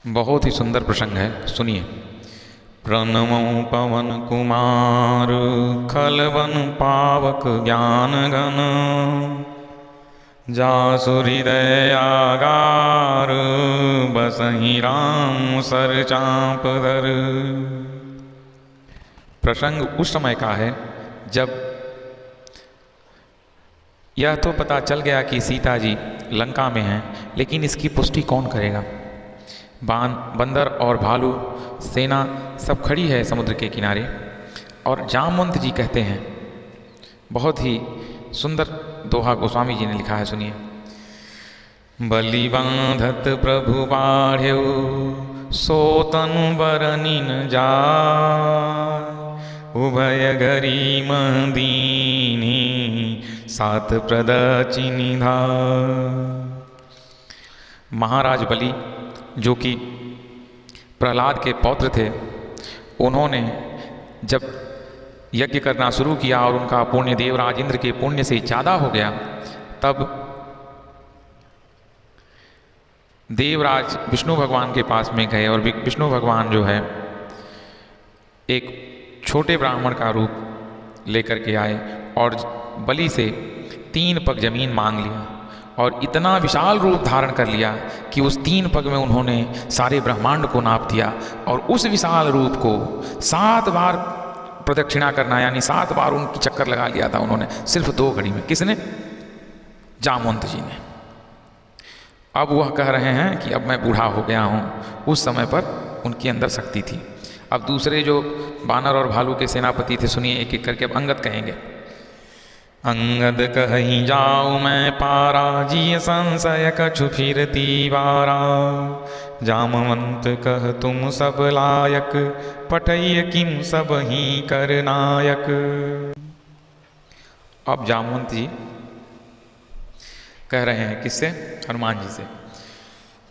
बहुत ही सुंदर प्रसंग है, सुनिए। प्रणमो पवन कुमार खलवन पावक ज्ञान गण, जासु हृदय आगार बसहि राम सर चाँप धर। प्रसंग उस समय का है जब यह तो पता चल गया कि सीता जी लंका में हैं, लेकिन इसकी पुष्टि कौन करेगा। बंदर और भालू सेना सब खड़ी है समुद्र के किनारे, और जामवंत जी कहते हैं, बहुत ही सुंदर दोहा गोस्वामी जी ने लिखा है, सुनिए। बलि बांधत प्रभु बाढ़्यो सोतनु बरनि न जाय, उभय घरी मदीनी सात प्रदचि निधाय। महाराज बलि जो कि प्रहलाद के पौत्र थे, उन्होंने जब यज्ञ करना शुरू किया और उनका पुण्य देवराज इंद्र के पुण्य से ज़्यादा हो गया, तब देवराज विष्णु भगवान के पास में गए और विष्णु भगवान जो है एक छोटे ब्राह्मण का रूप लेकर के आए और बलि से 3 पग जमीन मांग लिया और इतना विशाल रूप धारण कर लिया कि उस 3 पग में उन्होंने सारे ब्रह्मांड को नाप दिया और उस विशाल रूप को 7 बार प्रदक्षिणा करना, यानी 7 बार उनकी चक्कर लगा लिया था उन्होंने, सिर्फ 2 घड़ी में। किसने? जामवंत जी ने। अब वह कह रहे हैं कि अब मैं बूढ़ा हो गया हूँ, उस समय पर उनके अंदर शक्ति थी। अब दूसरे जो बानर और भालू के सेनापति थे, सुनिए एक एक करके। अब अंगद कहेंगे, अंगद कहीं जाऊँ मैं पारा, जिय संशय कछु फिर दीवारा, जामवंत कह तुम सब लायक, पठैय किम सब ही कर नायक। अब जामवंत जी कह रहे हैं, किससे? हनुमान जी से।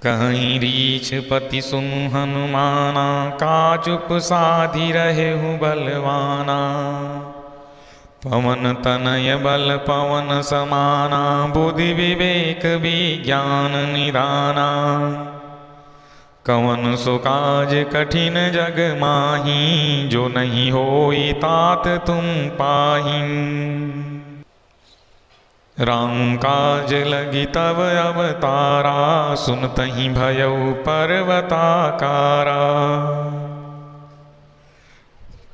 कहीं रीछ पति सुन हनुमाना, काचुप साधि रहे हूँ बलवाना, पवन तनय बल पवन समाना, बुद्धि विवेक विज्ञान निधाना, कवन सो काज कठिन जग माही, जो नहीं होई तात तुम पाही, राम काज लगी तब अवतारा, सुनतहि भयउ पर्वताकारा।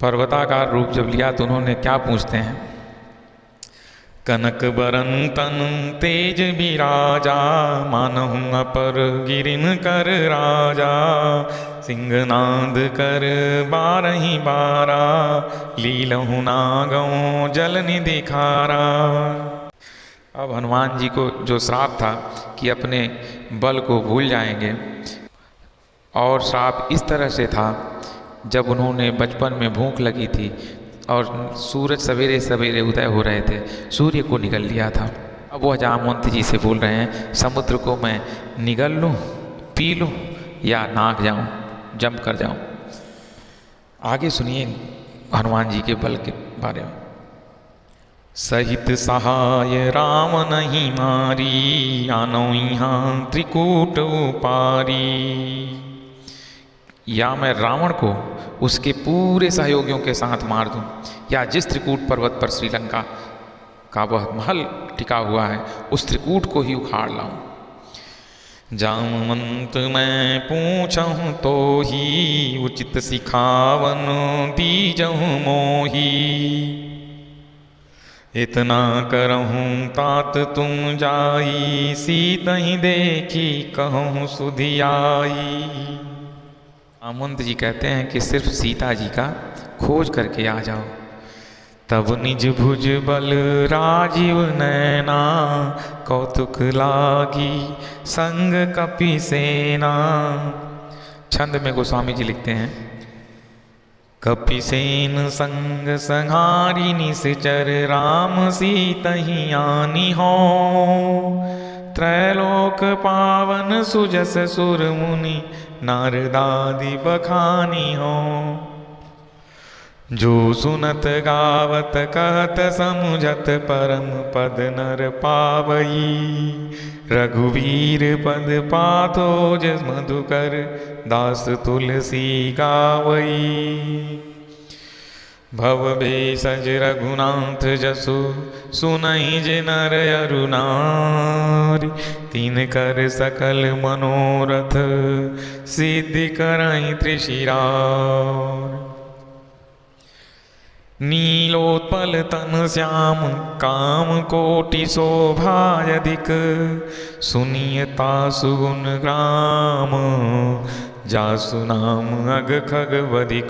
पर्वताकार रूप जब लिया तो उन्होंने क्या पूछते हैं? कनक बरन तन तेज बिराजा, मानहु अपर गिरिन कर राजा, सिंहनाद कर 12 बारा, लीलहु नागों जल निधि खारा। अब हनुमान जी को जो श्राप था कि अपने बल को भूल जाएंगे, और श्राप इस तरह से था जब उन्होंने बचपन में भूख लगी थी और सूरज सवेरे सवेरे उदय हो रहे थे, सूर्य को निगल लिया था। अब वह जामवंत जी से बोल रहे हैं, समुद्र को मैं निगल लूँ, पी लूँ, या नाग जाऊँ, जंप कर जाऊँ। आगे सुनिए हनुमान जी के बल के बारे में। सहित सहाय राम नहीं मारी, आनो यहाँ त्रिकूट उपारी। या मैं रावण को उसके पूरे सहयोगियों के साथ मार दूं, या जिस त्रिकूट पर्वत पर श्रीलंका का वह महल टिका हुआ है उस त्रिकूट को ही उखाड़ लाऊं। जामवंत मैं पूछूं तो ही, उचित सिखावन दीजहु मोही, इतना करहूँ तात तुम जाई, सीतहि देखी कहूँ सुधियाई। जामवंत जी कहते हैं कि सिर्फ सीता जी का खोज करके आ जाओ। तब निज भुज बल राजीव नैना, कौतुक लागी संग कपि सेना। छंद में गोस्वामी जी लिखते हैं, कपिसेन संग संहारी निश्चर, राम सीतहि आनी हो, त्रैलोक पावन सुजस सुर मुनि, नारदादि बखानी हो। जो सुनत गावत कहत समुझत परम पद नर पावई। रघुवीर पद पाथो जस मधुकर दास तुलसी गावई। भव भेषज रघुनाथ जसु सुनहि जे नर अरु नारी। तीन कर सकल मनोरथ सिद्धि करहि त्रिशिरार। नीलोत्पल तन श्याम काम कोटि शोभायधिक। सुनियता सुगुण ग्राम जासु नाम अग खग वधिक।